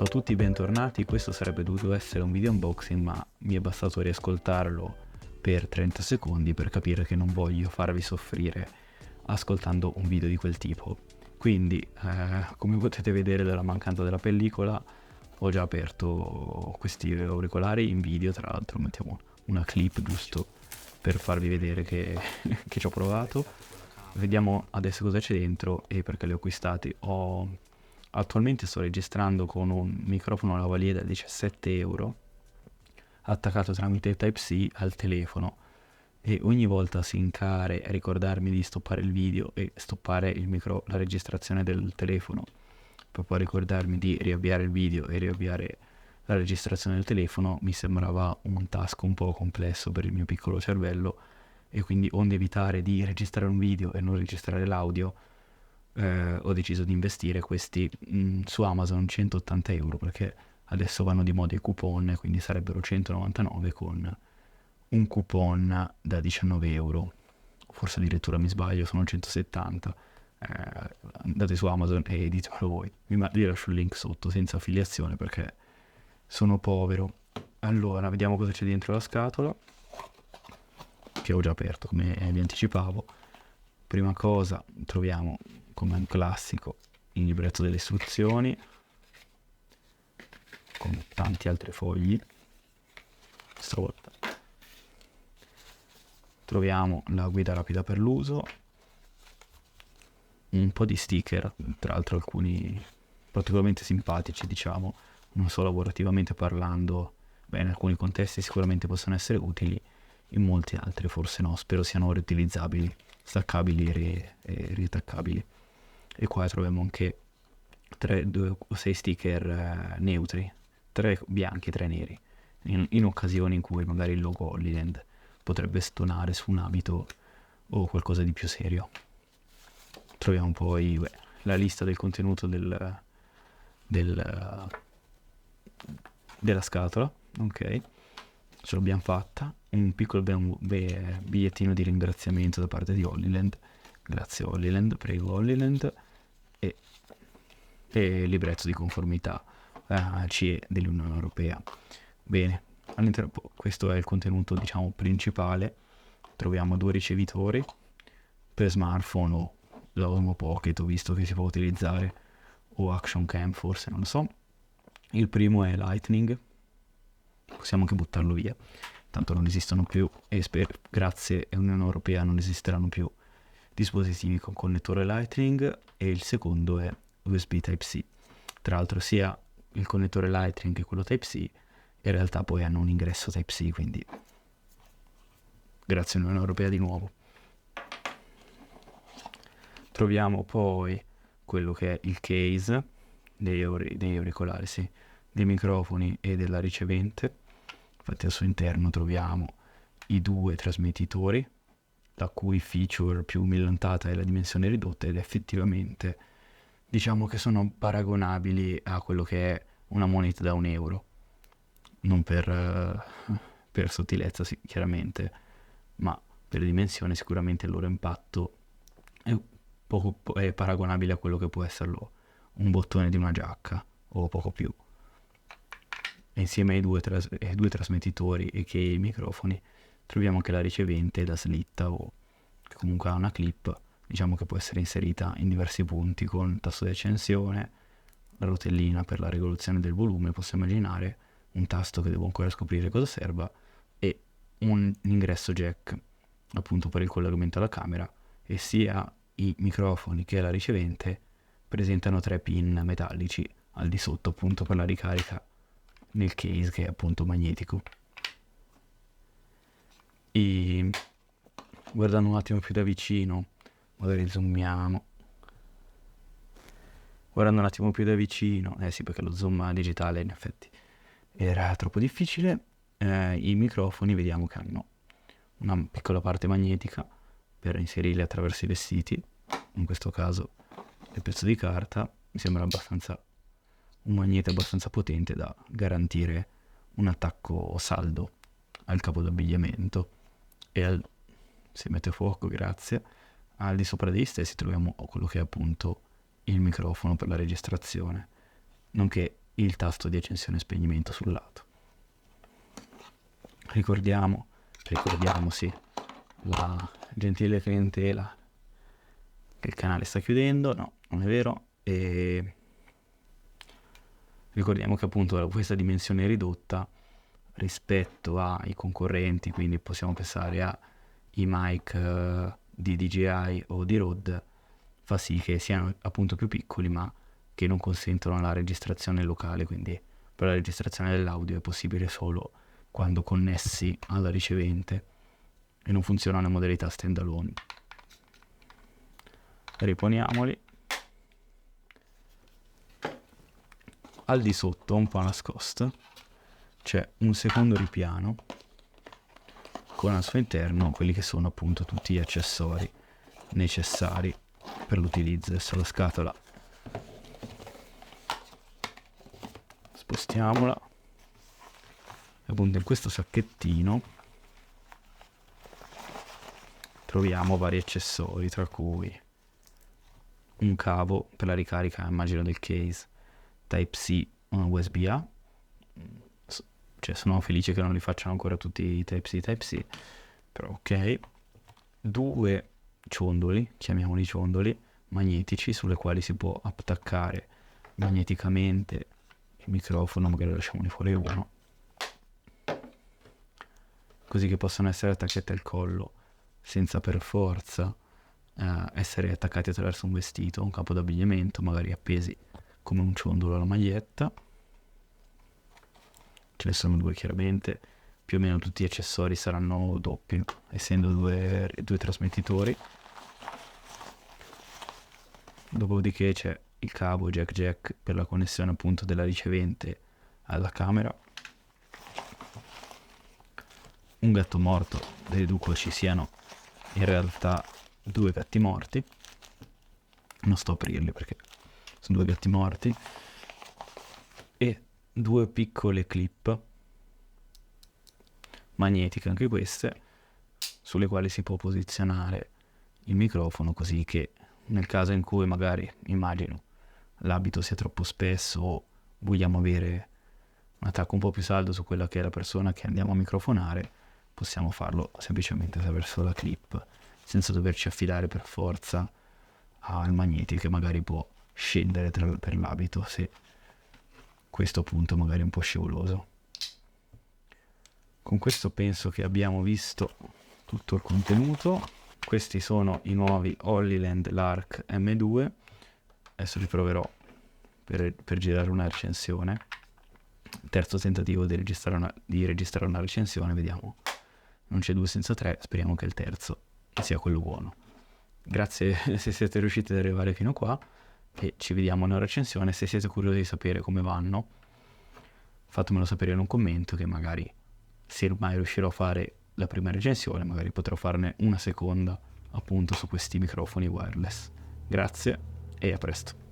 Ciao a tutti, bentornati. Questo sarebbe dovuto essere un video unboxing, ma mi è bastato riascoltarlo per 30 secondi per capire che non voglio farvi soffrire ascoltando un video di quel tipo. Quindi, come potete vedere dalla mancanza della pellicola, ho già aperto questi auricolari in video. Tra l'altro mettiamo una clip giusto per farvi vedere che ci ho provato. Vediamo adesso cosa c'è dentro e perché li ho acquistati. Attualmente sto registrando con un microfono lavalier da 17 euro attaccato tramite Type-C al telefono, e ogni volta sincare a ricordarmi di stoppare il video e stoppare la registrazione del telefono, per poi ricordarmi di riavviare il video e riavviare la registrazione del telefono, mi sembrava un task un po' complesso per il mio piccolo cervello, e quindi, onde evitare di registrare un video e non registrare l'audio, ho deciso di investire questi su Amazon 180 euro, perché adesso vanno di moda i coupon, quindi sarebbero 199 con un coupon da 19 euro, forse addirittura mi sbaglio, sono 170. Andate su Amazon e ditemelo voi, vi lascio il link sotto senza affiliazione perché sono povero. Allora, vediamo cosa c'è dentro la scatola, che ho già aperto come vi anticipavo. Prima cosa troviamo, come un classico, il libretto delle istruzioni con tanti altri fogli. Stavolta troviamo la guida rapida per l'uso, un po' di sticker, tra l'altro alcuni particolarmente simpatici, diciamo, non so, lavorativamente parlando. In alcuni contesti sicuramente possono essere utili, in molti altri forse no. Spero siano riutilizzabili, staccabili e ritaccabili. E qua troviamo anche 2 o 6 sticker neutri, 3 bianchi e 3 neri, in occasioni in cui magari il logo Hollyland potrebbe stonare su un abito o qualcosa di più serio. Troviamo poi la lista del contenuto della scatola, ok, ce l'abbiamo fatta. Un piccolo bigliettino di ringraziamento da parte di Hollyland, grazie Hollyland, prego Hollyland, e libretto di conformità CE dell'Unione Europea. Bene, all'interno, questo è il contenuto, diciamo, principale. Troviamo 2 ricevitori per smartphone o la Osmo Pocket, ho visto che si può utilizzare, o Action Cam forse, non lo so. Il primo è Lightning, possiamo anche buttarlo via, tanto non esistono più, e grazie all'Unione Europea non esisteranno più dispositivi con connettore Lightning. E il secondo è USB Type-C. Tra l'altro sia il connettore Lightning che quello Type-C in realtà poi hanno un ingresso Type-C, quindi grazie all'Unione Europea di nuovo. Troviamo poi quello che è il case degli auricolari, sì, dei microfoni e della ricevente. Infatti al suo interno troviamo i 2 trasmettitori, la cui feature più millantata è la dimensione ridotta, ed effettivamente diciamo che sono paragonabili a quello che è una moneta da 1 euro. Non per sottilezza, sì, chiaramente, ma per dimensione sicuramente il loro impatto è paragonabile a quello che può esserlo un bottone di una giacca o poco più. E insieme ai due trasmettitori e che i microfoni troviamo anche la ricevente da slitta, o che comunque ha una clip, diciamo, che può essere inserita in diversi punti con tasto di accensione, la rotellina per la regolazione del volume, posso immaginare, un tasto che devo ancora scoprire cosa serva, e un ingresso jack appunto per il collegamento alla camera. E sia i microfoni che la ricevente presentano 3 pin metallici al di sotto, appunto per la ricarica nel case, che è appunto magnetico. E guardando un attimo più da vicino, magari zoomiamo, guardando un attimo più da vicino, sì, perché lo zoom digitale in effetti era troppo difficile. I microfoni vediamo che hanno una piccola parte magnetica per inserirli attraverso i vestiti, in questo caso il pezzo di carta. Mi sembra un magnete abbastanza potente da garantire un attacco saldo al capo d'abbigliamento. E se mette fuoco, grazie, al di sopra dei stessi troviamo quello che è appunto il microfono per la registrazione, nonché il tasto di accensione e spegnimento sul lato. Ricordiamo sì, la gentile clientela che il canale sta chiudendo, no, non è vero, e ricordiamo che appunto questa dimensione ridotta rispetto ai concorrenti, quindi possiamo pensare ai mic di DJI o di Rode, fa sì che siano appunto più piccoli ma che non consentono la registrazione locale, quindi per la registrazione dell'audio è possibile solo quando connessi alla ricevente e non funzionano in modalità standalone. Riponiamoli. Al di sotto, un po' nascosto, c'è un secondo ripiano con al suo interno quelli che sono appunto tutti gli accessori necessari per l'utilizzo. Adesso la scatola spostiamola, e appunto in questo sacchettino troviamo vari accessori, tra cui un cavo per la ricarica, immagino, del case Type-C o USB-A. Cioè sono felice che non li facciano ancora tutti i Type-C, però ok. 2 ciondoli, chiamiamoli ciondoli, magnetici, sulle quali si può attaccare magneticamente il microfono, magari lasciamoli fuori uno, così che possano essere attaccati al collo senza per forza essere attaccati attraverso un vestito, un capo d'abbigliamento, magari appesi come un ciondolo alla maglietta. Ce ne sono 2 chiaramente, più o meno tutti gli accessori saranno doppi, essendo due trasmettitori. Dopodiché c'è il cavo jack per la connessione appunto della ricevente alla camera. Un gatto morto, deduco ci siano in realtà 2 gatti morti. Non sto a aprirli perché sono 2 gatti morti. E 2 piccole clip magnetiche, anche queste, sulle quali si può posizionare il microfono, così che nel caso in cui magari, immagino, l'abito sia troppo spesso o vogliamo avere un attacco un po' più saldo su quella che è la persona che andiamo a microfonare, possiamo farlo semplicemente attraverso la clip, senza doverci affidare per forza al magnetico che magari può scendere per l'abito se questo punto magari è un po' scivoloso. Con questo penso che abbiamo visto tutto il contenuto. Questi sono i nuovi Hollyland Lark M2. Adesso li proverò per girare una recensione. Terzo tentativo di registrare una recensione, vediamo. Non c'è 2 senza 3, speriamo che il terzo sia quello buono. Grazie se siete riusciti ad arrivare fino qua e ci vediamo nella recensione. Se siete curiosi di sapere come vanno, fatemelo sapere in un commento, che magari, se mai riuscirò a fare la prima recensione, magari potrò farne una seconda appunto su questi microfoni wireless. Grazie e a presto.